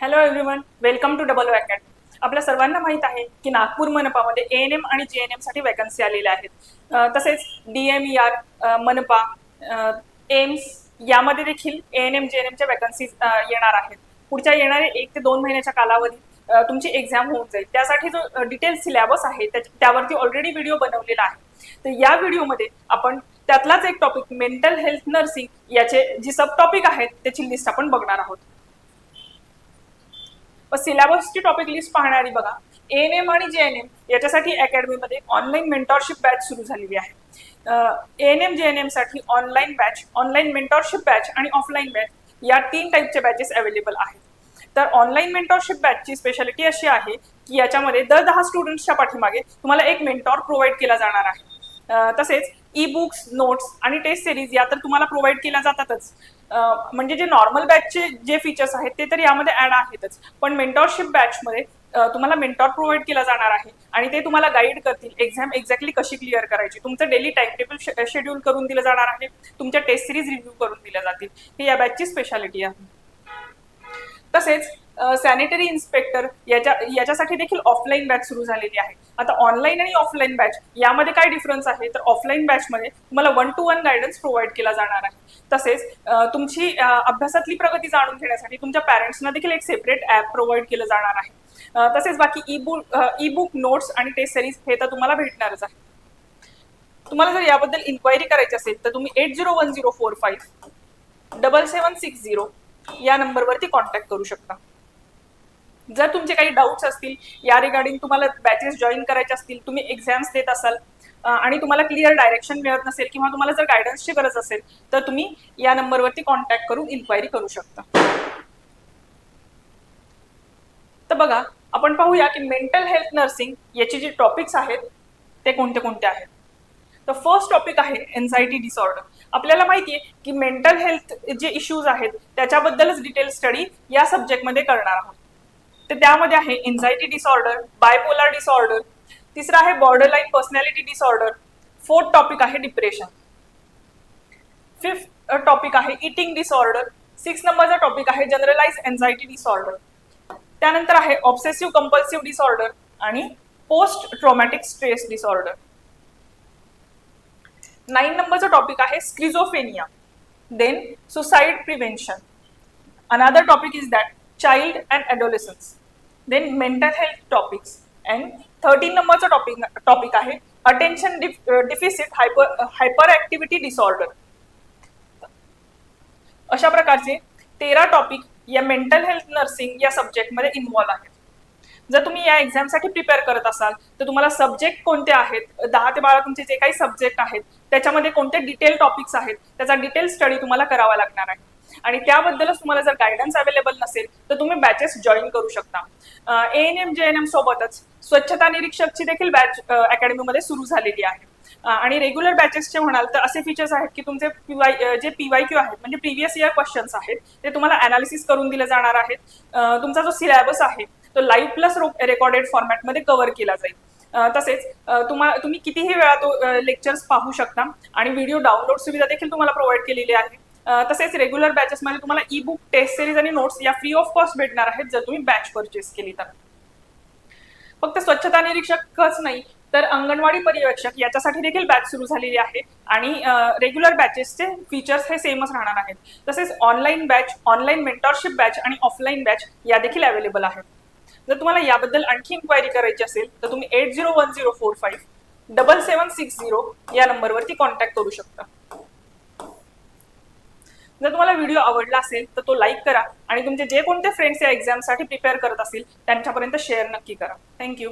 Hello everyone, welcome to double academy. आपल्या सर्वांना माहीत आहे की नागपूर मनपामध्ये एएनएम आणि जीएनएम साठी वॅकन्सी आलेल्या आहेत. तसेच डीएमईआर, मनपा, एम्स यामध्ये देखील एएनएम जीएनएमच्या वॅकन्सीज येणार आहेत. पुढच्या येणाऱ्या 1 ते 2 महिन्याच्या कालावधीत तुमची एक्झाम होऊन जाईल. त्यासाठी जो डिटेल सिलेबस आहे त्यावरती ऑलरेडी व्हिडिओ बनवलेला आहे. तर या व्हिडिओमध्ये आपण त्यातलाच एक टॉपिक मेंटल हेल्थ नर्सिंग याचे जी सब टॉपिक आहेत त्याची लिस्ट आपण बघणार आहोत. सिलेबसची टॉपिक लिस्ट पाहणारी बघा, एएनएम आणि जेएनएम याच्यासाठी अकॅडमीमध्ये ऑनलाईन मेंटॉरशिप बॅच सुरू झालेली आहे. एएनएम जेएनएम साठी online batch, online mentorship batch आणि ऑफलाईन बॅच या 3 टाईपचे बॅचेस अवेलेबल आहेत. तर ऑनलाईन मेंटॉरशिप बॅचची स्पेशालिटी अशी आहे की याच्यामध्ये दर 10 स्टुडंट्सच्या पाठीमागे तुम्हाला एक मेंटॉर प्रोव्हाइड केला जाणार आहे. तसेच ई बुक्स, नोट्स आणि टेस्ट सिरीज या तर तुम्हाला प्रोव्हाइड केल्या जातातच. म्हणजे जे नॉर्मल बॅचचे जे फीचर्स आहेत ते तर यामध्ये ऍड आहेतच, पण मेंटॉरशिप बॅचमध्ये तुम्हाला मेंटॉर प्रोव्हाइड केला जाणार आहे आणि ते तुम्हाला गाईड करतील एक्झाम एक्झॅक्टली कशी क्लिअर करायची. तुमचं डेली टाइम टेबल शेड्यूल करून दिलं जाणार आहे, तुमच्या टेस्ट सिरीज रिव्ह्यू करून दिल्या जातील. ही या बॅचची स्पेशालिटी आहे. तसेच सॅनिटरी इन्स्पेक्टर याच्यासाठी देखील ऑफलाईन बॅच सुरू झालेली आहे. आता ऑनलाईन आणि ऑफलाईन बॅच यामध्ये काय डिफरन्स आहे, तर ऑफलाईन बॅचमध्ये तुम्हाला 1 to 1 गायडन्स प्रोव्हाइड केला जाणार आहे. तसेच तुमची अभ्यासातली प्रगती जाणून घेण्यासाठी तुमच्या पॅरेंट्सना देखील एक सेपरेट ॲप प्रोव्हाइड केलं जाणार आहे. तसेच बाकी ई बुक, नोट्स आणि टेस्ट सिरीज हे तर तुम्हाला भेटणारच आहे. तुम्हाला जर याबद्दल इन्क्वायरी करायची असेल तर तुम्ही 8010457760 या नंबरवरती कॉन्टॅक्ट करू शकता. जर तुमचे काही डाऊट्स असतील या रिगार्डिंग, तुम्हाला बॅचेस जॉईन करायचे असतील, तुम्ही एक्झाम्स देत असाल आणि तुम्हाला क्लिअर डायरेक्शन मिळत नसेल किंवा तुम्हाला जर गायडन्सची गरज असेल तर तुम्ही या नंबरवरती कॉन्टॅक्ट करून इन्क्वायरी करू शकता. तर बघा, आपण पाहूया की मेंटल हेल्थ नर्सिंग याचे जे टॉपिक्स आहेत ते कोणते कोणते आहेत. तर फर्स्ट टॉपिक आहे एन्झायटी डिसऑर्डर. आपल्याला माहिती आहे की मेंटल हेल्थ जे इश्यूज आहेत त्याच्याबद्दलच डिटेल स्टडी या सब्जेक्टमध्ये करणार आहोत. तर त्यामध्ये आहे एन्झायटी डिसऑर्डर, बायपोलर डिसऑर्डर, तिसरा आहे borderline personality disorder, fourth topic आहे डिप्रेशन, फिफ्थ टॉपिक आहे इटिंग डिसऑर्डर, 6 नंबरचा टॉपिक आहे जनरलाइज एन्झायटी डिसऑर्डर, त्यानंतर आहे ऑब्सेसिव्ह कंपल्सिव्ह डिसऑर्डर आणि पोस्ट ट्रॉमॅटिक स्ट्रेस डिसऑर्डर. 9 नंबरचा टॉपिक आहे schizophrenia, then suicide prevention. Another topic is that child and adolescence, then mental health topics. And 13 नंबरचा topic आहे attention deficit hyperactivity disorder. अशा प्रकारचे 13 topic या mental health nursing या सब्जेक्टमध्ये involve आहेत. जर तुम्ही या एक्झामसाठी प्रिपेअर करत असाल तर तुम्हाला सब्जेक्ट कोणते आहेत, 10 ते 12 तुमचे जे काही सब्जेक्ट आहेत त्याच्यामध्ये कोणते डिटेल टॉपिक्स आहेत त्याचा डिटेल स्टडी तुम्हाला करावा लागणार आहे. आणि त्याबद्दलच तुम्हाला जर गायडन्स अवेलेबल नसेल तर तुम्ही बॅचेस जॉईन करू शकता. एएनएम जेएनएम सोबतच स्वच्छता निरीक्षकची देखील बॅच अकॅडमीमध्ये सुरू झालेली आहे. आणि रेग्युलर बॅचेसचे म्हणाल तर असे फीचर्स आहेत की तुमचे जे पीवायक्यू आहेत म्हणजे प्रिव्हियस इयर क्वेश्चन्स आहेत ते तुम्हाला अनालिसिस करून दिले जाणार आहेत. तुमचा जो सिलेबस आहे तो लाईव्ह प्लस रेकॉर्डेड फॉर्मॅटमध्ये कव्हर केला जाईल. तसेच तुम्ही कितीही वेळा तो लेक्चर्स पाहू शकता आणि व्हिडिओ डाउनलोड सुविधा देखील तुम्हाला प्रोव्हाइड केलेली आहे. तसेच रेग्युलर बॅचेसमध्ये तुम्हाला ई बुक, टेस्ट सिरीज आणि नोट्स या फ्री ऑफ कॉस्ट भेटणार आहेत जर तुम्ही बॅच परचेस केली तर. फक्त स्वच्छता निरीक्षकच नाही तर अंगणवाडी पर्यवेक्षक याच्यासाठी देखील बॅच सुरू झालेली आहे आणि रेग्युलर बॅचेसचे फीचर्स हे सेमच राहणार आहेत. तसेच online batch, online mentorship batch आणि ऑफलाईन बॅच या देखील अवेलेबल आहेत. जर तुम्हाला याबद्दल आणखी इन्क्वायरी करायची असेल तर तुम्ही 8010457760 या नंबरवरती कॉन्टॅक्ट करू शकता. जर तुम्हाला व्हिडिओ आवडला असेल तर तो लाईक करा आणि तुमचे जे कोणते फ्रेंड्स या एक्झामसाठी प्रिपेअर करत असतील त्यांच्यापर्यंत शेअर नक्की करा. थँक्यू.